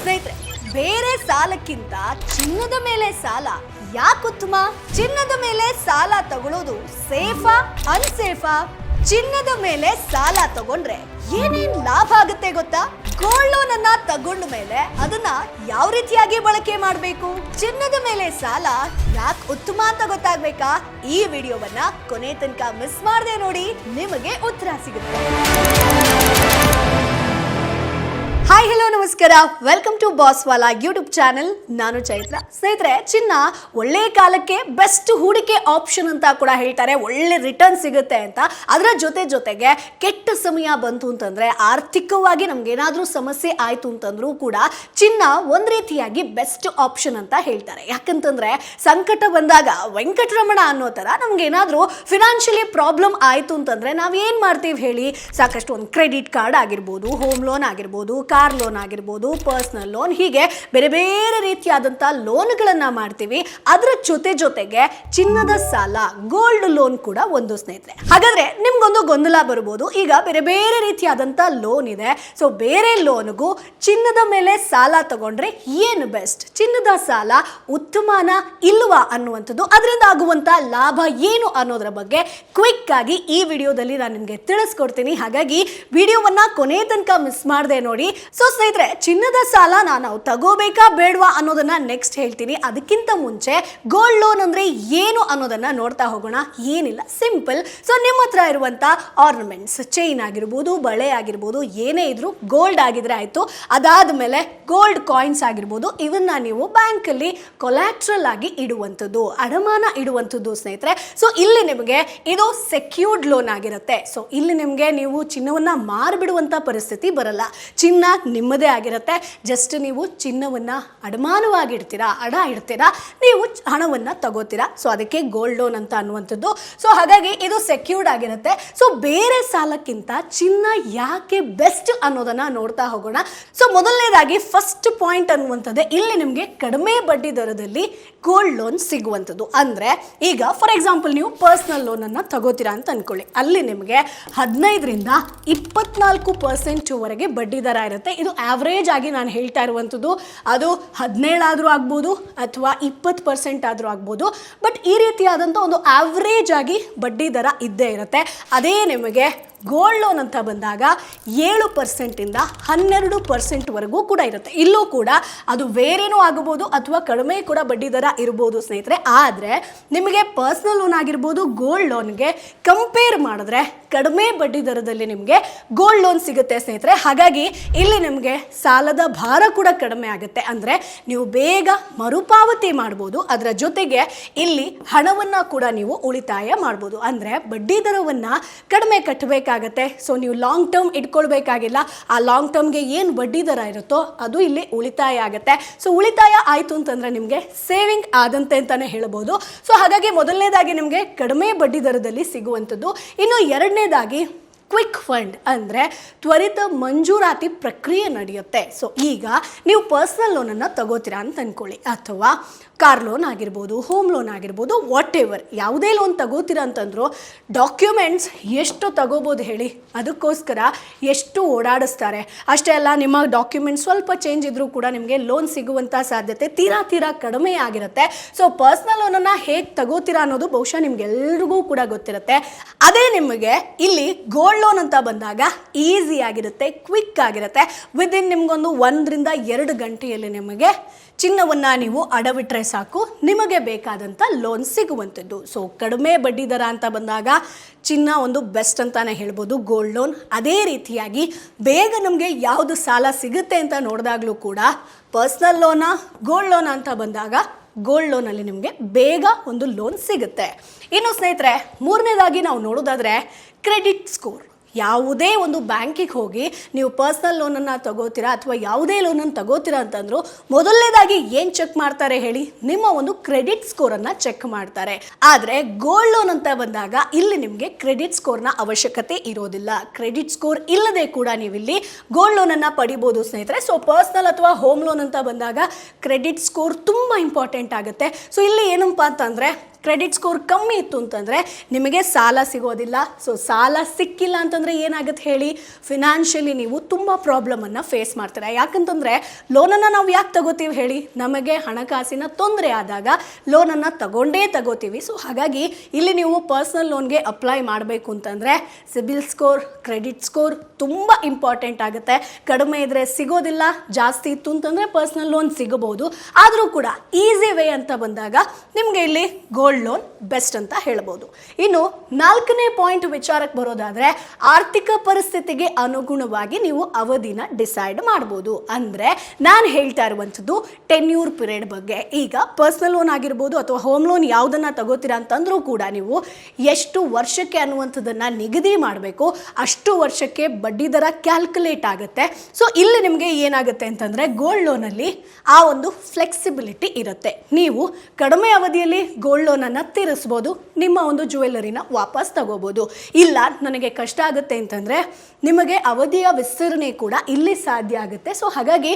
ಸ್ನೇಹಿತರೆ, ಬೇರೆ ಸಾಲಕ್ಕಿಂತ ಚಿನ್ನದ ಮೇಲೆ ಸಾಲ ಯಾಕೆ ಉತ್ತಮ? ಚಿನ್ನದ ಮೇಲೆ ಸಾಲ ತಗೊಳ್ಳೋದು ಸೇಫಾ ಅನ್ಸೇಫಾ? ಚಿನ್ನದ ಮೇಲೆ ಸಾಲ ತಗೊಂಡ್ರೆ ಏನೇನ್ ಲಾಭ ಆಗುತ್ತೆ ಗೊತ್ತಾ? ಗೋಲ್ಡ್ ಲೋನ್ ಅನ್ನ ತಗೊಂಡ ಮೇಲೆ ಅದನ್ನ ಯಾವ ರೀತಿಯಾಗಿ ಬಳಕೆ ಮಾಡಬೇಕು? ಚಿನ್ನದ ಮೇಲೆ ಸಾಲ ಯಾಕೆ ಉತ್ತಮ ಅಂತ ಗೊತ್ತಾಗ್ಬೇಕಾ? ಈ ವಿಡಿಯೋವನ್ನ ಕೊನೆ ತನಕ ಮಿಸ್ ಮಾಡದೆ ನೋಡಿ, ನಿಮಗೆ ಉತ್ತರ ಸಿಗುತ್ತೆ. ಹಾಯ್ ಹಲೋ ನಮಸ್ಕಾರ, welcome to Boss Wala YouTube channel. ನಾನು ಚೈತ್ರ. ಸ್ನೇಹಿತರೆ, ಚಿನ್ನ ಒಳ್ಳೆ ಕಾಲಕ್ಕೆ ಬೆಸ್ಟ್ ಹೂಡಿಕೆ ಆಪ್ಷನ್ ಅಂತ ಕೂಡ ಹೇಳ್ತಾರೆ. ಒಳ್ಳೆ ರಿಟರ್ನ್ ಸಿಗುತ್ತೆ ಅಂತ. ಅದರ ಜೊತೆಗೆ ಕೆಟ್ಟ ಸಮಯ ಬಂತು ಅಂತಂದ್ರೆ, ಆರ್ಥಿಕವಾಗಿ ನಮ್ಗೇನಾದ್ರೂ ಸಮಸ್ಯೆ ಆಯ್ತು ಅಂತಂದ್ರೂ ಕೂಡ ಚಿನ್ನ ಒಂದ್ ರೀತಿಯಾಗಿ ಬೆಸ್ಟ್ ಆಪ್ಷನ್ ಅಂತ ಹೇಳ್ತಾರೆ. ಯಾಕಂತಂದ್ರೆ ಸಂಕಟ ಬಂದಾಗ ವೆಂಕಟರಮಣ ಅನ್ನೋ ತರ ನಮ್ಗೇನಾದ್ರೂ ಫಿನಾನ್ಷಿಯಲಿ ಪ್ರಾಬ್ಲಮ್ ಆಯ್ತು ಅಂತಂದ್ರೆ ನಾವ್ ಏನ್ ಮಾಡ್ತೀವಿ ಹೇಳಿ? ಸಾಕಷ್ಟು ಒಂದು ಕ್ರೆಡಿಟ್ ಕಾರ್ಡ್ ಆಗಿರ್ಬೋದು, ಹೋಮ್ ಲೋನ್ ಆಗಿರ್ಬೋದು, ಕಾರ್ ಲೋನ್ ಆಗಿರ್ಬೋದು, ಪರ್ಸನಲ್ ಲೋನ್, ಹೀಗೆ ಬೇರೆ ಬೇರೆ ರೀತಿಯಾದಂತಹ ಲೋನ್ಗಳನ್ನ ಮಾಡ್ತೀವಿ. ಅದರ ಜೊತೆಗೆ ಚಿನ್ನದ ಸಾಲ, ಗೋಲ್ಡ್ ಲೋನ್ ಕೂಡ ಒಂದು. ಸ್ನೇಹಿತರೆ, ಹಾಗಾದ್ರೆ ನಿಮ್ಗೊಂದು ಗೊಂದಲ ಬರ್ಬೋದು. ಈಗ ಬೇರೆ ಬೇರೆ ರೀತಿಯಾದಂತ ಲೋನ್ ಇದೆ. ಸೊ ಬೇರೆ ಲೋನ್ಗೂ ಚಿನ್ನದ ಮೇಲೆ ಸಾಲ ತಗೊಂಡ್ರೆ ಏನು ಬೆಸ್ಟ್? ಚಿನ್ನದ ಸಾಲ ಉತ್ತಮನ ಇಲ್ವಾ ಅನ್ನುವಂಥದ್ದು, ಅದರಿಂದ ಆಗುವಂತ ಲಾಭ ಏನು ಅನ್ನೋದ್ರ ಬಗ್ಗೆ ಕ್ವಿಕ್ ಆಗಿ ಈ ವಿಡಿಯೋದಲ್ಲಿ ನಾನು ನಿಮಗೆ ತಿಳಿಸ್ಕೊಡ್ತೀನಿ. ಹಾಗಾಗಿ ವಿಡಿಯೋವನ್ನ ಕೊನೆ ತನಕ ಮಿಸ್ ಮಾಡದೆ ನೋಡಿ. ಸೊ ಸ್ನೇಹಿತರೆ, ಚಿನ್ನದ ಸಾಲ ನಾವು ತಗೋಬೇಕಾ ಬೇಡವಾ ಅನ್ನೋದನ್ನ ನೆಕ್ಸ್ಟ್ ಹೇಳ್ತೀನಿ. ಅದಕ್ಕಿಂತ ಮುಂಚೆ ಗೋಲ್ಡ್ ಲೋನ್ ಅಂದ್ರೆ ಏನು ಅನ್ನೋದನ್ನ ನೋಡ್ತಾ ಹೋಗೋಣ. ಏನಿಲ್ಲ, ಸಿಂಪಲ್. ಸೊ ನಿಮ್ಮ ಹತ್ರ ಇರುವಂತ ಆರ್ನಮೆಂಟ್ಸ್, ಚೈನ್ ಆಗಿರ್ಬೋದು, ಬಳೆ ಆಗಿರ್ಬೋದು, ಏನೇ ಇದ್ರು ಗೋಲ್ಡ್ ಆಗಿದ್ರೆ ಆಯ್ತು. ಅದಾದ್ಮೇಲೆ ಗೋಲ್ಡ್ ಕಾಯಿನ್ಸ್ ಆಗಿರ್ಬೋದು, ಇವನ್ನ ನೀವು ಬ್ಯಾಂಕ್ ಅಲ್ಲಿ ಕೊಲ್ಯಾಟ್ರಲ್ ಆಗಿ ಇಡುವಂಥದ್ದು, ಅಡಮಾನ ಇಡುವಂಥದ್ದು ಸ್ನೇಹಿತರೆ. ಸೊ ಇಲ್ಲಿ ನಿಮಗೆ ಇದು ಸೆಕ್ಯೂರ್ಡ್ ಲೋನ್ ಆಗಿರುತ್ತೆ. ಸೊ ಇಲ್ಲಿ ನಿಮಗೆ ನೀವು ಚಿನ್ನವನ್ನ ಮಾರ್ಬಿಡುವಂತ ಪರಿಸ್ಥಿತಿ ಬರಲ್ಲ. ಚಿನ್ನ ನಿಮ್ಮದೇ ಆಗಿರುತ್ತೆ. ಜಸ್ಟ್ ನೀವು ಚಿನ್ನವನ್ನ ಅಡಮಾನವಾಗಿ ಇಡ್ತೀರಾ, ಅಡ ಇಡ್ತೀರಾ, ನೀವು ಹಣವನ್ನ ತಗೋತೀರಾ. ಸೊ ಅದಕ್ಕೆ ಗೋಲ್ಡ್ ಲೋನ್ ಅಂತ ಅನ್ನುವಂಥದ್ದು. ಸೊ ಹಾಗಾಗಿ ಇದು ಸೆಕ್ಯೂರ್ಡ್ ಆಗಿರುತ್ತೆ. ಸೊ ಬೇರೆ ಸಾಲಕ್ಕಿಂತ ಚಿನ್ನ ಯಾಕೆ ಬೆಸ್ಟ್ ಅನ್ನೋದನ್ನ ನೋಡ್ತಾ ಹೋಗೋಣ. ಸೊ ಮೊದಲನೇದಾಗಿ ಫಸ್ಟ್ ಪಾಯಿಂಟ್ ಅನ್ನುವಂಥದ್ದು, ಇಲ್ಲಿ ನಿಮಗೆ ಕಡಿಮೆ ಬಡ್ಡಿ ದರದಲ್ಲಿ ಗೋಲ್ಡ್ ಲೋನ್ ಸಿಗುವಂಥದ್ದು. ಅಂದ್ರೆ ಈಗ ಫಾರ್ ಎಕ್ಸಾಂಪಲ್ ನೀವು ಪರ್ಸನಲ್ ಲೋನ್ ಅನ್ನ ತಗೋತೀರಾ ಅಂತ ಅನ್ಕೊಳ್ಳಿ. ಅಲ್ಲಿ ನಿಮಗೆ 15ರಿಂದ 24% ವರೆಗೆ ಬಡ್ಡಿ ದರ ಇರುತ್ತೆ. ಇದು ಆವ್ರೇಜ್ ಆಗಿ ನಾನು ಹೇಳ್ತಾ ಇರುವಂಥದ್ದು. ಅದು 17 ಆದ್ರೂ ಆಗ್ಬೋದು ಅಥವಾ 20% ಆದ್ರೂ ಆಗ್ಬೋದು. ಬಟ್ ಈ ರೀತಿಯಾದಂಥ ಒಂದು ಆವ್ರೇಜ್ ಆಗಿ ಬಡ್ಡಿ ದರ ಇದ್ದೇ ಇರುತ್ತೆ. ಅದೇ ನಿಮಗೆ ಗೋಲ್ಡ್ ಲೋನ್ ಅಂತ ಬಂದಾಗ 7%ಇಂದ 12% ವರೆಗೂ ಕೂಡ ಇರುತ್ತೆ. ಇಲ್ಲೂ ಕೂಡ ಅದು ಬೇರೇನೂ ಆಗಬಹುದು ಅಥವಾ ಕಡಿಮೆ ಕೂಡ ಬಡ್ಡಿ ದರ ಇರ್ಬೋದು ಸ್ನೇಹಿತರೆ. ಆದರೆ ನಿಮಗೆ ಪರ್ಸನಲ್ ಲೋನ್ ಆಗಿರ್ಬೋದು, ಗೋಲ್ಡ್ ಲೋನ್ಗೆ ಕಂಪೇರ್ ಮಾಡಿದ್ರೆ ಕಡಿಮೆ ಬಡ್ಡಿ ದರದಲ್ಲಿ ನಿಮಗೆ ಗೋಲ್ಡ್ ಲೋನ್ ಸಿಗುತ್ತೆ ಸ್ನೇಹಿತರೆ. ಹಾಗಾಗಿ ಇಲ್ಲಿ ನಿಮಗೆ ಸಾಲದ ಭಾರ ಕೂಡ ಕಡಿಮೆ ಆಗುತ್ತೆ. ಅಂದರೆ ನೀವು ಬೇಗ ಮರುಪಾವತಿ ಮಾಡ್ಬೋದು. ಅದರ ಜೊತೆಗೆ ಇಲ್ಲಿ ಹಣವನ್ನು ಕೂಡ ನೀವು ಉಳಿತಾಯ ಮಾಡ್ಬೋದು. ಅಂದರೆ ಬಡ್ಡಿ ದರವನ್ನು ಕಡಿಮೆ ಕಟ್ಟಬೇಕಾಗುತ್ತೆ. ಸೊ ನೀವು ಲಾಂಗ್ ಟರ್ಮ್ ಇಟ್ಕೊಳ್ಬೇಕಾಗಿಲ್ಲ. ಆ ಲಾಂಗ್ ಟರ್ಮ್ಗೆ ಏನು ಬಡ್ಡಿ ದರ ಇರುತ್ತೋ ಅದು ಇಲ್ಲಿ ಉಳಿತಾಯ ಆಗುತ್ತೆ. ಸೊ ಉಳಿತಾಯ ಆಯಿತು ಅಂತಂದ್ರೆ ನಿಮಗೆ ಸೇವಿಂಗ್ ಆದಂತೆ ಅಂತಾನೆ ಹೇಳ್ಬೋದು. ಸೊ ಹಾಗಾಗಿ ಮೊದಲನೇದಾಗಿ ನಿಮಗೆ ಕಡಿಮೆ ಬಡ್ಡಿ ದರದಲ್ಲಿ ಸಿಗುವಂಥದ್ದು. ಇನ್ನು ಎರಡನೇದಾಗಿ ಕ್ವಿಕ್ ಫಂಡ್, ಅಂದರೆ ತ್ವರಿತ ಮಂಜೂರಾತಿ ಪ್ರಕ್ರಿಯೆ ನಡೆಯುತ್ತೆ. ಸೊ ಈಗ ನೀವು ಪರ್ಸನಲ್ ಲೋನನ್ನು ತಗೋತೀರಾ ಅಂತ ಅಂದ್ಕೊಳ್ಳಿ, ಅಥವಾ ಕಾರ್ ಲೋನ್ ಆಗಿರ್ಬೋದು, ಹೋಮ್ ಲೋನ್ ಆಗಿರ್ಬೋದು, ವಾಟ್ ಎವರ್ ಯಾವುದೇ ಲೋನ್ ತಗೋತೀರಾ ಅಂತಂದ್ರು ಡಾಕ್ಯುಮೆಂಟ್ಸ್ ಎಷ್ಟು ತಗೋಬೋದು ಹೇಳಿ? ಅದಕ್ಕೋಸ್ಕರ ಎಷ್ಟು ಓಡಾಡಿಸ್ತಾರೆ. ಅಷ್ಟೇ ಅಲ್ಲ, ನಿಮ್ಮ ಡಾಕ್ಯುಮೆಂಟ್ಸ್ ಸ್ವಲ್ಪ ಚೇಂಜ್ ಇದ್ರೂ ಕೂಡ ನಿಮಗೆ ಲೋನ್ ಸಿಗುವಂಥ ಸಾಧ್ಯತೆ ತೀರಾ ಕಡಿಮೆ ಆಗಿರುತ್ತೆ. ಸೊ ಪರ್ಸನಲ್ ಲೋನನ್ನು ಹೇಗೆ ತಗೋತೀರಾ ಅನ್ನೋದು ಬಹುಶಃ ನಿಮ್ಗೆಲ್ರಿಗೂ ಕೂಡ ಗೊತ್ತಿರುತ್ತೆ. ಅದೇ ನಿಮಗೆ ಇಲ್ಲಿ ಗೋಲ್ಡ್ ಲೋನ್ ಅಂತ ಬಂದಾಗ ಈಸಿ ಆಗಿರುತ್ತೆ, ಕ್ವಿಕ್ ಆಗಿರುತ್ತೆ. ವಿದಿನ್ ನಿಮ್ಗೊಂದು 1ರಿಂದ 2 ಗಂಟೆಯಲ್ಲಿ ನಿಮಗೆ ಚಿನ್ನವನ್ನ ನೀವು ಅಡವಿಟ್ರೆ ಸಾಕು, ನಿಮಗೆ ಬೇಕಾದಂಥ ಲೋನ್ ಸಿಗುವಂಥದ್ದು. ಸೊ ಕಡಿಮೆ ಬಡ್ಡಿ ದರ ಅಂತ ಬಂದಾಗ ಚಿನ್ನ ಒಂದು ಬೆಸ್ಟ್ ಅಂತಾನೆ ಹೇಳ್ಬೋದು, ಗೋಲ್ಡ್ ಲೋನ್. ಅದೇ ರೀತಿಯಾಗಿ ಬೇಗ ನಮಗೆ ಯಾವುದು ಸಾಲ ಸಿಗುತ್ತೆ ಅಂತ ನೋಡಿದಾಗಲೂ ಕೂಡ ಪರ್ಸನಲ್ ಲೋನ, ಗೋಲ್ಡ್ ಲೋನ್ ಅಂತ ಬಂದಾಗ ಗೋಲ್ಡ್ ಲೋನಲ್ಲಿ ನಿಮಗೆ ಬೇಗ ಒಂದು ಲೋನ್ ಸಿಗುತ್ತೆ. ಇನ್ನು ಸ್ನೇಹಿತರೆ, ಮೂರನೇದಾಗಿ ನಾವು ನೋಡೋದಾದ್ರೆ ಕ್ರೆಡಿಟ್ ಸ್ಕೋರ್. ಯಾವುದೇ ಒಂದು ಬ್ಯಾಂಕಿಗೆ ಹೋಗಿ ನೀವು ಪರ್ಸನಲ್ ಲೋನನ್ನು ತಗೋತೀರಾ ಅಥವಾ ಯಾವುದೇ ಲೋನನ್ನು ತಗೋತೀರಾ ಅಂತಂದ್ರು ಮೊದಲನೇದಾಗಿ ಏನು ಚೆಕ್ ಮಾಡ್ತಾರೆ ಹೇಳಿ? ನಿಮ್ಮ ಒಂದು ಕ್ರೆಡಿಟ್ ಸ್ಕೋರನ್ನು ಚೆಕ್ ಮಾಡ್ತಾರೆ. ಆದರೆ ಗೋಲ್ಡ್ ಲೋನ್ ಅಂತ ಬಂದಾಗ ಇಲ್ಲಿ ನಿಮಗೆ ಕ್ರೆಡಿಟ್ ಸ್ಕೋರ್ನ ಅವಶ್ಯಕತೆ ಇರೋದಿಲ್ಲ. ಕ್ರೆಡಿಟ್ ಸ್ಕೋರ್ ಇಲ್ಲದೆ ಕೂಡ ನೀವಿಲ್ಲಿ ಗೋಲ್ಡ್ ಲೋನನ್ನು ಪಡಿಬೋದು ಸ್ನೇಹಿತರೆ. ಸೊ ಪರ್ಸನಲ್ ಅಥವಾ ಹೋಮ್ ಲೋನ್ ಅಂತ ಬಂದಾಗ ಕ್ರೆಡಿಟ್ ಸ್ಕೋರ್ ತುಂಬ ಇಂಪಾರ್ಟೆಂಟ್ ಆಗುತ್ತೆ. ಸೊ ಇಲ್ಲಿ ಏನಪ್ಪ ಅಂತಂದರೆ ಕ್ರೆಡಿಟ್ ಸ್ಕೋರ್ ಕಮ್ಮಿ ಇತ್ತು ಅಂತಂದರೆ ನಿಮಗೆ ಸಾಲ ಸಿಗೋದಿಲ್ಲ. ಸೊ ಸಾಲ ಸಿಕ್ಕಿಲ್ಲ ಅಂತಂದರೆ ಏನಾಗುತ್ತೆ ಹೇಳಿ, ಫಿನಾನ್ಷಿಯಲಿ ನೀವು ತುಂಬ ಪ್ರಾಬ್ಲಮನ್ನು ಫೇಸ್ ಮಾಡ್ತೀರಾ. ಯಾಕಂತಂದರೆ ಲೋನನ್ನು ನಾವು ಯಾಕೆ ತಗೋತೀವಿ ಹೇಳಿ, ನಮಗೆ ಹಣಕಾಸಿನ ತೊಂದರೆ ಆದಾಗ ಲೋನನ್ನು ತಗೋತೀವಿ. ಸೊ ಹಾಗಾಗಿ ಇಲ್ಲಿ ನೀವು ಪರ್ಸ್ನಲ್ ಲೋನ್ಗೆ ಅಪ್ಲೈ ಮಾಡಬೇಕು ಅಂತಂದರೆ ಸಿಬಿಲ್ ಸ್ಕೋರ್, ಕ್ರೆಡಿಟ್ ಸ್ಕೋರ್ ತುಂಬ ಇಂಪಾರ್ಟೆಂಟ್ ಆಗುತ್ತೆ. ಕಡಿಮೆ ಇದ್ದರೆ ಸಿಗೋದಿಲ್ಲ, ಜಾಸ್ತಿ ಇತ್ತು ಅಂತಂದರೆ ಪರ್ಸ್ನಲ್ ಲೋನ್ ಸಿಗಬಹುದು. ಆದರೂ ಕೂಡ ಈಸಿ ವೇ ಅಂತ ಬಂದಾಗ ನಿಮಗೆ ಇಲ್ಲಿ ಗೋಲ್ಡ್ ಲೋನ್ ಬೆಸ್ಟ್ ಅಂತ ಹೇಳ್ಬೋದು. ಇನ್ನು 4ನೇ ಪಾಯಿಂಟ್ ವಿಚಾರಕ್ಕೆ ಬರೋದಾದರೆ ಆರ್ಥಿಕ ಪರಿಸ್ಥಿತಿಗೆ ಅನುಗುಣವಾಗಿ ನೀವು ಅವಧಿನ ಡಿಸೈಡ್ ಮಾಡ್ಬೋದು. ಅಂದರೆ ನಾನು ಹೇಳ್ತಾ ಇರುವಂಥದ್ದು ಟೆನ್ಯೂರ್ ಪೀರಿಯಡ್ ಬಗ್ಗೆ. ಈಗ ಪರ್ಸ್ನಲ್ ಲೋನ್ ಆಗಿರ್ಬೋದು ಅಥವಾ ಹೋಮ್ ಲೋನ್ ಯಾವುದನ್ನು ತಗೋತೀರಾ ಅಂತಂದ್ರೂ ಕೂಡ ನೀವು ಎಷ್ಟು ವರ್ಷಕ್ಕೆ ಅನ್ನುವಂಥದ್ದನ್ನು ನಿಗದಿ ಮಾಡಬೇಕು. ಅಷ್ಟು ವರ್ಷಕ್ಕೆ ಬಡ್ಡಿ ದರ ಕ್ಯಾಲ್ಕುಲೇಟ್ ಆಗುತ್ತೆ. ಸೊ ಇಲ್ಲಿ ನಿಮಗೆ ಏನಾಗುತ್ತೆ ಅಂತಂದರೆ ಗೋಲ್ಡ್ ಲೋನಲ್ಲಿ ಆ ಒಂದು ಫ್ಲೆಕ್ಸಿಬಿಲಿಟಿ ಇರುತ್ತೆ. ನೀವು ಕಡಿಮೆ ಅವಧಿಯಲ್ಲಿ ಗೋಲ್ಡ್ ಲೋನನ್ನು ತೀರಿಸ್ಬೋದು, ನಿಮ್ಮ ಒಂದು ಜ್ಯುವೆಲ್ಲರಿನ ವಾಪಸ್ ತಗೋಬೋದು. ಇಲ್ಲ ನನಗೆ ಕಷ್ಟ ಆಗುತ್ತೆ ಅಂತಂದರೆ ನಿಮಗೆ ಅವಧಿಯ ವಿಸ್ತರಣೆ ಕೂಡ ಇಲ್ಲಿ ಸಾಧ್ಯ ಆಗುತ್ತೆ. ಸೊ ಹಾಗಾಗಿ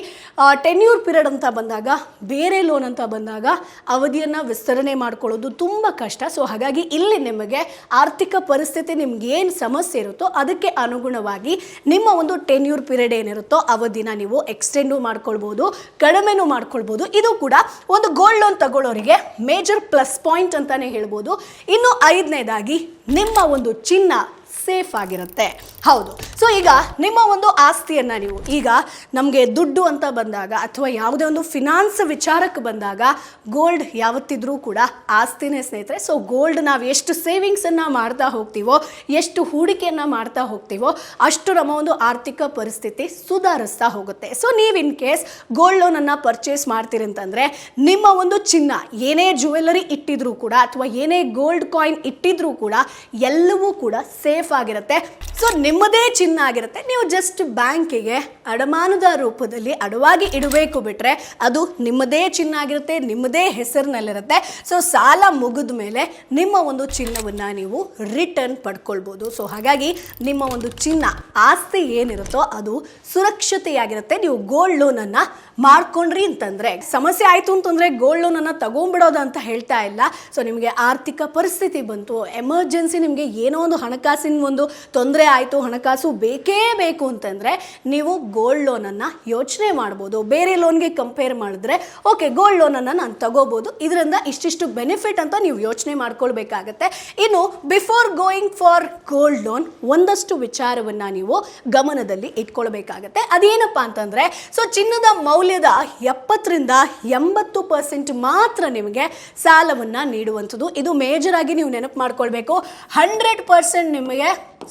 ಟೆನ್ಯೂರ್ ಪೀರಿಯಡ್ ಅಂತ ಬಂದಾಗ, ಬೇರೆ ಲೋನ್ ಅಂತ ಬಂದಾಗ ಅವಧಿಯನ್ನು ವಿಸ್ತರಣೆ ಮಾಡ್ಕೊಳ್ಳೋದು ತುಂಬ ಕಷ್ಟ. ಸೊ ಹಾಗಾಗಿ ಇಲ್ಲಿ ನಿಮಗೆ ಆರ್ಥಿಕ ಪರಿಸ್ಥಿತಿ ನಿಮ್ಗೆ ಏನು ಸಮಸ್ಯೆ ಇರುತ್ತೋ ಅದಕ್ಕೆ ಅನುಗುಣವಾಗಿ ನಿಮ್ಮ ಒಂದು ಟೆನ್ಯೂರ್ ಪೀರಿಯಡ್ ಏನಿರುತ್ತೋ ಅವಧಿನ ನೀವು ಎಕ್ಸ್ಟೆಂಡು ಮಾಡ್ಕೊಳ್ಬೋದು, ಕಡಿಮೆನೂ ಮಾಡ್ಕೊಳ್ಬೋದು. ಇದು ಕೂಡ ಒಂದು ಗೋಲ್ಡ್ ಲೋನ್ ತಗೊಳ್ಳೋರಿಗೆ ಮೇಜರ್ ಪ್ಲಸ್ ಪಾಯಿಂಟ್ ಅಂತಾನೆ ಹೇಳ್ಬೋದು. ಇನ್ನು 5ನೇದಾಗಿ ನಿಮ್ಮ ಒಂದು ಚಿನ್ನ ಸೇಫ್ ಆಗಿರುತ್ತೆ. ಹೌದು, ಸೊ ಈಗ ನಿಮ್ಮ ಒಂದು ಆಸ್ತಿಯನ್ನು ನೀವು, ಈಗ ನಮಗೆ ದುಡ್ಡು ಅಂತ ಬಂದಾಗ ಅಥವಾ ಯಾವುದೇ ಒಂದು ಫಿನಾನ್ಸ್ ವಿಚಾರಕ್ಕೆ ಬಂದಾಗ ಗೋಲ್ಡ್ ಯಾವತ್ತಿದ್ರೂ ಕೂಡ ಆಸ್ತಿನೇ ಸ್ನೇಹಿತರೆ. ಸೊ ಗೋಲ್ಡ್ ನಾವು ಎಷ್ಟು ಸೇವಿಂಗ್ಸನ್ನು ಮಾಡ್ತಾ ಹೋಗ್ತೀವೋ, ಎಷ್ಟು ಹೂಡಿಕೆಯನ್ನು ಮಾಡ್ತಾ ಹೋಗ್ತೀವೋ ಅಷ್ಟು ನಮ್ಮ ಒಂದು ಆರ್ಥಿಕ ಪರಿಸ್ಥಿತಿ ಸುಧಾರಿಸ್ತಾ ಹೋಗುತ್ತೆ. ಸೊ ನೀವು ಇನ್ ಕೇಸ್ ಗೋಲ್ಡ್ ಲೋನನ್ನು ಪರ್ಚೇಸ್ ಮಾಡ್ತೀರಿ ಅಂತಂದರೆ ನಿಮ್ಮ ಒಂದು ಚಿನ್ನ, ಏನೇ ಜ್ಯುವೆಲ್ಲರಿ ಇಟ್ಟಿದ್ರೂ ಕೂಡ ಅಥವಾ ಏನೇ ಗೋಲ್ಡ್ ಕಾಯಿನ್ ಇಟ್ಟಿದ್ರೂ ಕೂಡ ಎಲ್ಲವೂ ಕೂಡ ಸೇಫ್ ಆಗಿರುತ್ತೆ. ಸೊ ನಿಮ್ಮದೇ ಚಿನ್ನ ಆಗಿರುತ್ತೆ. ನೀವು ಜಸ್ಟ್ ಬ್ಯಾಂಕಿಗೆ ಅಡಮಾನದ ರೂಪದಲ್ಲಿ ಅಡವಾಗಿ ಇಡಬೇಕು, ಬಿಟ್ಟರೆ ಅದು ನಿಮ್ಮದೇ ಚಿನ್ನ ಆಗಿರುತ್ತೆ, ನಿಮ್ಮದೇ ಹೆಸರಿನಲ್ಲಿರುತ್ತೆ. ಸೊ ಸಾಲ ಮುಗಿದ ಮೇಲೆ ನಿಮ್ಮ ಒಂದು ಚಿನ್ನವನ್ನು ನೀವು ರಿಟರ್ನ್ ಪಡ್ಕೊಳ್ಬೋದು. ಸೊ ಹಾಗಾಗಿ ನಿಮ್ಮ ಒಂದು ಚಿನ್ನ, ಆಸ್ತಿ ಏನಿರುತ್ತೋ ಅದು ಸುರಕ್ಷತೆಯಾಗಿರುತ್ತೆ. ನೀವು ಗೋಲ್ಡ್ ಲೋನನ್ನು ಮಾಡ್ಕೊಂಡ್ರಿ ಅಂತಂದರೆ, ಸಮಸ್ಯೆ ಆಯಿತು ಅಂತಂದರೆ ಗೋಲ್ಡ್ ಲೋನನ್ನು ತಗೊಂಡ್ಬಿಡೋದು ಅಂತ ಹೇಳ್ತಾ ಇಲ್ಲ. ಸೊ ನಿಮಗೆ ಆರ್ಥಿಕ ಪರಿಸ್ಥಿತಿ ಬಂತು, ಎಮರ್ಜೆನ್ಸಿ ನಿಮಗೆ ಏನೋ ಒಂದು ಹಣಕಾಸಿನ ಒಂದು ತೊಂದರೆ ಆಯಿತು, ಹಣಕಾಸು ಬೇಕೇ ಬೇಕು ಅಂತಂದರೆ ನೀವು ಗೋಲ್ಡ್ ಲೋನನ್ನು ಯೋಚನೆ ಮಾಡ್ಬೋದು. ಬೇರೆ ಲೋನ್ಗೆ ಕಂಪೇರ್ ಮಾಡಿದ್ರೆ ಓಕೆ, ಗೋಲ್ಡ್ ಲೋನನ್ನು ನಾನು ತಗೋಬೋದು, ಇದರಿಂದ ಇಷ್ಟಿಷ್ಟು ಬೆನಿಫಿಟ್ ಅಂತ ನೀವು ಯೋಚನೆ ಮಾಡ್ಕೊಳ್ಬೇಕಾಗತ್ತೆ. ಇನ್ನು before going for gold loan ಒಂದಷ್ಟು ವಿಚಾರವನ್ನು ನೀವು ಗಮನದಲ್ಲಿ ಇಟ್ಕೊಳ್ಬೇಕಾಗತ್ತೆ. ಅದೇನಪ್ಪ ಅಂತಂದರೆ, ಸೊ ಚಿನ್ನದ ಮೌಲ್ಯದ 70ರಿಂದ 80% ಮಾತ್ರ ನಿಮಗೆ ಸಾಲವನ್ನು ನೀಡುವಂಥದ್ದು. ಇದು ಮೇಜರ್ ಆಗಿ ನೀವು ನೆನಪು ಮಾಡ್ಕೊಳ್ಬೇಕು. 100% ನಿಮಗೆ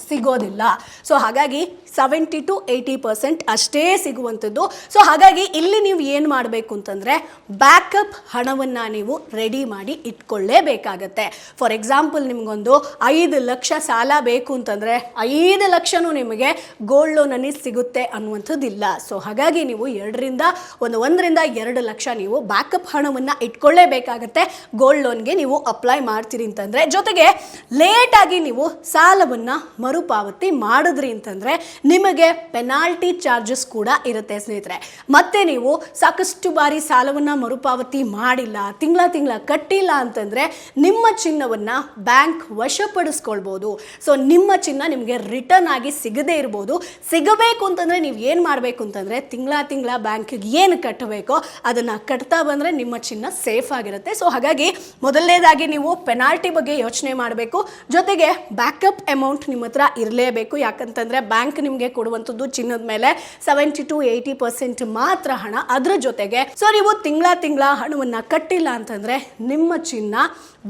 ಸಿಗೋದಿಲ್ಲ. ಸೊ ಹಾಗಾಗಿ 70 to 80% ಅಷ್ಟೇ ಸಿಗುವಂಥದ್ದು. ಸೊ ಹಾಗಾಗಿ ಇಲ್ಲಿ ನೀವು ಏನು ಮಾಡಬೇಕು ಅಂತಂದರೆ ಬ್ಯಾಕಪ್ ಹಣವನ್ನು ನೀವು ರೆಡಿ ಮಾಡಿ ಇಟ್ಕೊಳ್ಳೇಬೇಕಾಗತ್ತೆ. ಫಾರ್ ಎಕ್ಸಾಂಪಲ್ ನಿಮಗೊಂದು 5 ಲಕ್ಷ ಸಾಲ ಬೇಕು ಅಂತಂದರೆ 5 ಲಕ್ಷನೂ ನಿಮಗೆ ಗೋಲ್ಡ್ ಲೋನಲ್ಲಿ ಸಿಗುತ್ತೆ ಅನ್ನುವಂಥದ್ದಿಲ್ಲ. ಸೊ ಹಾಗಾಗಿ ನೀವು 1ರಿಂದ 2 ಲಕ್ಷ ನೀವು ಬ್ಯಾಕಪ್ ಹಣವನ್ನು ಇಟ್ಕೊಳ್ಳೇಬೇಕಾಗತ್ತೆ ಗೋಲ್ಡ್ ಲೋನ್ಗೆ ನೀವು ಅಪ್ಲೈ ಮಾಡ್ತೀರಿ ಅಂತಂದರೆ. ಜೊತೆಗೆ ಲೇಟಾಗಿ ನೀವು ಸಾಲವನ್ನು ಮರುಪಾವತಿ ಮಾಡಿದ್ರಿ ಅಂತಂದರೆ ನಿಮಗೆ ಪೆನಾಲ್ಟಿ ಚಾರ್ಜಸ್ ಕೂಡ ಇರುತ್ತೆ ಸ್ನೇಹಿತರೆ. ಮತ್ತೆ ನೀವು ಸಾಕಷ್ಟು ಬಾರಿ ಸಾಲವನ್ನು ಮರುಪಾವತಿ ಮಾಡಿಲ್ಲ, ತಿಂಗಳ ಕಟ್ಟಿಲ್ಲ ಅಂತಂದರೆ ನಿಮ್ಮ ಚಿನ್ನವನ್ನು ಬ್ಯಾಂಕ್ ವಶಪಡಿಸ್ಕೊಳ್ಬೋದು. ಸೊ ನಿಮ್ಮ ಚಿನ್ನ ನಿಮಗೆ ರಿಟರ್ನ್ ಆಗಿ ಸಿಗದೇ ಇರ್ಬೋದು. ಸಿಗಬೇಕು ಅಂತಂದರೆ ನೀವು ಏನು ಮಾಡಬೇಕು ಅಂತಂದರೆ ತಿಂಗಳ ಬ್ಯಾಂಕಿಗೆ ಏನು ಕಟ್ಟಬೇಕೋ ಅದನ್ನು ಕಟ್ತಾ ಬಂದರೆ ನಿಮ್ಮ ಚಿನ್ನ ಸೇಫ್ ಆಗಿರುತ್ತೆ. ಸೊ ಹಾಗಾಗಿ ಮೊದಲನೇದಾಗಿ ನೀವು ಪೆನಾಲ್ಟಿ ಬಗ್ಗೆ ಯೋಚನೆ ಮಾಡಬೇಕು. ಜೊತೆಗೆ ಬ್ಯಾಕಪ್ ಅಮೌಂಟ್ ನಿಮ್ಮ ಹತ್ರ ಇರಲೇಬೇಕು. ಯಾಕಂತಂದರೆ ಬ್ಯಾಂಕ್ ನಿಮಗೆ ಕೊಡುವಂಥದ್ದು ಚಿನ್ನದ ಮೇಲೆ 70 to 80% ಮಾತ್ರ ಹಣ. ಅದರ ಜೊತೆಗೆ ಸೊ ನೀವು ತಿಂಗಳ ಹಣವನ್ನು ಕಟ್ಟಿಲ್ಲ ಅಂತಂದರೆ ನಿಮ್ಮ ಚಿನ್ನ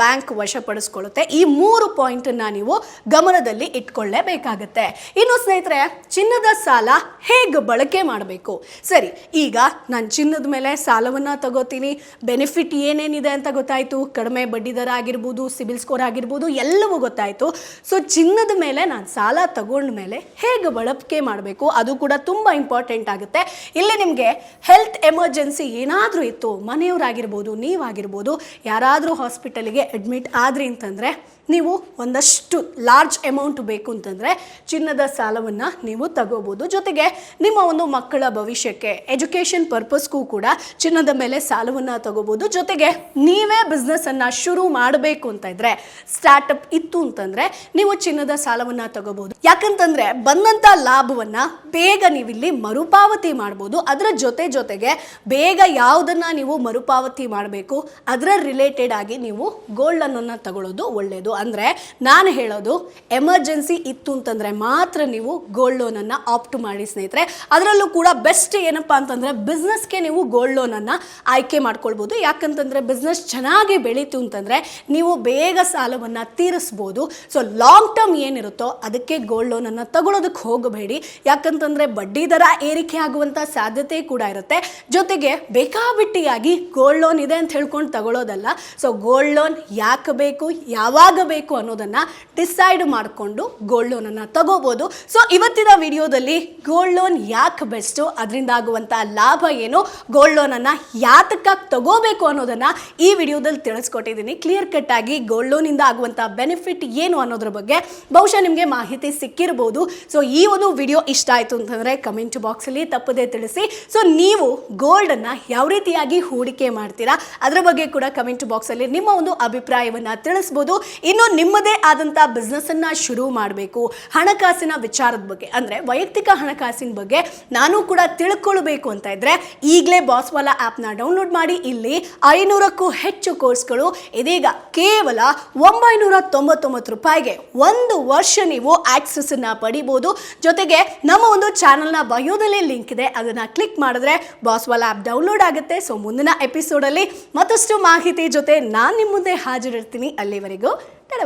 ಬ್ಯಾಂಕ್ ವಶಪಡಿಸ್ಕೊಳ್ಳುತ್ತೆ. ಈ 3 ಪಾಯಿಂಟನ್ನು ನೀವು ಗಮನದಲ್ಲಿ ಇಟ್ಕೊಳ್ಳೇಬೇಕಾಗತ್ತೆ. ಇನ್ನು ಸ್ನೇಹಿತರೆ, ಚಿನ್ನದ ಸಾಲ ಹೇಗೆ ಬಳಕೆ ಮಾಡಬೇಕು? ಸರಿ, ಈಗ ನಾನು ಚಿನ್ನದ ಮೇಲೆ ಸಾಲವನ್ನು ತಗೋತೀನಿ, ಬೆನಿಫಿಟ್ ಏನೇನಿದೆ ಅಂತ ಗೊತ್ತಾಯಿತು, ಕಡಿಮೆ ಬಡ್ಡಿ ದರ ಆಗಿರ್ಬೋದು, ಸಿಬಿಲ್ ಸ್ಕೋರ್ ಆಗಿರ್ಬೋದು, ಎಲ್ಲವೂ ಗೊತ್ತಾಯಿತು. ಸೊ ಚಿನ್ನದ ಮೇಲೆ ನಾನು ಸಾಲ ತಗೊಂಡ ಮೇಲೆ ಹೇಗೆ ಬಳಕೆ ಮಾಡಬೇಕು ಅದು ಕೂಡ ತುಂಬ ಇಂಪಾರ್ಟೆಂಟ್ ಆಗುತ್ತೆ. ಇಲ್ಲಿ ನಿಮಗೆ ಹೆಲ್ತ್ ಎಮರ್ಜೆನ್ಸಿ ಏನಾದರೂ ಇತ್ತು, ಮನೆಯವರಾಗಿರ್ಬೋದು, ನೀವಾಗಿರ್ಬೋದು, ಯಾರಾದರೂ ಹಾಸ್ಪಿಟಲಿಗೆ ಅಡ್ಮಿಟ್ ಆದ್ರಿ ಅಂತಂದರೆ ನೀವು ಒಂದಷ್ಟು ಲಾರ್ಜ್ ಅಮೌಂಟ್ ಬೇಕು ಅಂತಂದರೆ ಚಿನ್ನದ ಸಾಲವನ್ನು ನೀವು ತಗೋಬೋದು. ಜೊತೆಗೆ ನಿಮ್ಮ ಒಂದು ಮಕ್ಕಳ ಭವಿಷ್ಯಕ್ಕೆ ಎಜುಕೇಷನ್ ಪರ್ಪಸ್ಗೂ ಕೂಡ ಚಿನ್ನದ ಮೇಲೆ ಸಾಲವನ್ನು ತಗೋಬೋದು. ಜೊತೆಗೆ ನೀವೇ ಬಿಸ್ನೆಸ್ಸನ್ನು ಶುರು ಮಾಡಬೇಕು ಅಂತ ಇದ್ದರೆ, ಸ್ಟಾರ್ಟಪ್ ಇತ್ತು ಅಂತಂದರೆ ನೀವು ಚಿನ್ನದ ಸಾಲವನ್ನು ತಗೋಬೋದು. ಯಾಕಂತಂದರೆ ಬಂದಂಥ ಲಾಭವನ್ನು ಬೇಗ ನೀವಿಲ್ಲಿ ಮರುಪಾವತಿ ಮಾಡ್ಬೋದು. ಅದರ ಜೊತೆಗೆ ಬೇಗ ಯಾವುದನ್ನು ನೀವು ಮರುಪಾವತಿ ಮಾಡಬೇಕು ಅದರ ರಿಲೇಟೆಡ್ ಆಗಿ ನೀವು ಗೋಲ್ಡ್ ಲೋನನ್ನು ತಗೊಳ್ಳೋದು ಒಳ್ಳೆಯದು. ಅಂದರೆ ನಾನು ಹೇಳೋದು, ಎಮರ್ಜೆನ್ಸಿ ಇತ್ತು ಅಂತಂದರೆ ಮಾತ್ರ ನೀವು ಗೋಲ್ಡ್ ಲೋನನ್ನು ಆಪ್ಟ್ ಮಾಡಿ ಸ್ನೇಹಿತರೆ. ಅದರಲ್ಲೂ ಕೂಡ ಬೆಸ್ಟ್ ಏನಪ್ಪ ಅಂತಂದರೆ ಬಿಸ್ನೆಸ್ಗೆ ನೀವು ಗೋಲ್ಡ್ ಲೋನನ್ನು ಆಯ್ಕೆ ಮಾಡ್ಕೊಳ್ಬೋದು. ಯಾಕಂತಂದರೆ ಬಿಸ್ನೆಸ್ ಚೆನ್ನಾಗಿ ಬೆಳೀತು ಅಂತಂದರೆ ನೀವು ಬೇಗ ಸಾಲವನ್ನು ತೀರಿಸ್ಬೋದು. ಸೊ ಲಾಂಗ್ ಟರ್ಮ್ ಏನಿರುತ್ತೋ ಅದಕ್ಕೆ ಗೋಲ್ಡ್ ಲೋನನ್ನು ತಗೊಳ್ಳೋದಕ್ಕೆ ಹೋಗಬೇಡಿ. ಯಾಕಂತಂದರೆ ಬಡ್ಡಿ ದರ ಏರಿಕೆ ಆಗುವಂಥ ಸಾಧ್ಯತೆ ಕೂಡ ಇರುತ್ತೆ. ಜೊತೆಗೆ ಬೇಕಾಬಿಟ್ಟಿಯಾಗಿ ಗೋಲ್ಡ್ ಲೋನ್ ಇದೆ ಅಂತ ಹೇಳ್ಕೊಂಡು ತಗೊಳ್ಳೋದಲ್ಲ. ಸೊ ಗೋಲ್ಡ್ ಲೋನ್ ಯಾಕೆ ಬೇಕು, ಯಾವಾಗ ಬೇಕು ಅನ್ನೋದನ್ನು ಡಿಸೈಡ್ ಮಾಡಿಕೊಂಡು ಗೋಲ್ಡ್ ಲೋನನ್ನು ತಗೋಬೋದು. ಸೊ ಇವತ್ತಿನ ವಿಡಿಯೋದಲ್ಲಿ ಗೋಲ್ಡ್ ಲೋನ್ ಯಾಕೆ ಬೆಸ್ಟು, ಅದರಿಂದ ಆಗುವಂಥ ಲಾಭ ಏನು, ಗೋಲ್ಡ್ ಲೋನನ್ನು ಯಾತಕ್ಕಾಗಿ ತಗೋಬೇಕು ಅನ್ನೋದನ್ನು ಈ ವಿಡಿಯೋದಲ್ಲಿ ತಿಳಿಸ್ಕೊಟ್ಟಿದ್ದೀನಿ. ಕ್ಲಿಯರ್ ಕಟ್ ಆಗಿ ಗೋಲ್ಡ್ ಲೋನಿಂದ ಆಗುವಂಥ ಬೆನಿಫಿಟ್ ಏನು ಅನ್ನೋದ್ರ ಬಗ್ಗೆ ಬಹುಶಃ ನಿಮಗೆ ಮಾಹಿತಿ ಸಿಕ್ಕಿರ್ಬೋದು. ಸೊ ಈ ಒಂದು ವಿಡಿಯೋ ಇಷ್ಟ ಆಯಿತು ಅಂತಂದರೆ ಕಮೆಂಟ್ ಬಾಕ್ಸಲ್ಲಿ ತಪ್ಪದೇ ತಿಳಿಸಿ. ಸೊ ನೀವು ಗೋಲ್ಡನ್ನು ಯಾವ ರೀತಿಯಾಗಿ ಹೂಡಿಕೆ ಮಾಡ್ತೀರಾ ಅದರ ಬಗ್ಗೆ ಕೂಡ ಕಮೆಂಟ್ ಬಾಕ್ಸಲ್ಲಿ ನಿಮ್ಮ ಒಂದು ಅಭಿಪ್ರಾಯವನ್ನು ತಿಳಿಸ್ಬೋದು. ಇನ್ನು ನಿಮ್ಮದೇ ಆದಂಥ ಬಿಸ್ನೆಸ್ಸನ್ನು ಶುರು ಮಾಡಬೇಕು, ಹಣಕಾಸಿನ ವಿಚಾರದ ಬಗ್ಗೆ ಅಂದರೆ ವೈಯಕ್ತಿಕ ಹಣಕಾಸಿನ ಬಗ್ಗೆ ನಾನು ಕೂಡ ತಿಳ್ಕೊಳ್ಬೇಕು ಅಂತ ಇದ್ದರೆ ಈಗಲೇ ಬಾಸ್ವಾಲಾ ಆ್ಯಪ್ನ ಡೌನ್ಲೋಡ್ ಮಾಡಿ. ಇಲ್ಲಿ 500ಕ್ಕೂ ಹೆಚ್ಚು ಕೋರ್ಸ್ಗಳು ಇದೀಗ ಕೇವಲ 999 ರೂಪಾಯಿಗೆ 1 ವರ್ಷ ನೀವು ಆಕ್ಸೆಸ್ಸನ್ನು ಪಡಿಬೋದು. ಜೊತೆಗೆ ನಮ್ಮ ಒಂದು ಚಾನಲ್ನ ಬಯೋದಲ್ಲಿ ಲಿಂಕ್ ಇದೆ, ಅದನ್ನು ಕ್ಲಿಕ್ ಮಾಡಿದ್ರೆ ಬಾಸ್ವಾಲಾ ಆ್ಯಪ್ ಡೌನ್ಲೋಡ್ ಆಗುತ್ತೆ. ಸೊ ಮುಂದಿನ ಎಪಿಸೋಡಲ್ಲಿ ಮತ್ತಷ್ಟು ಮಾಹಿತಿ ಜೊತೆ ನಾನು ನಿಮ್ಮ ಮುಂದೆ ಹಾಜರಿರ್ತೀನಿ. ಅಲ್ಲಿವರೆಗೂ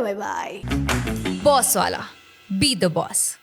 bye bye. Bosswala. Be the boss.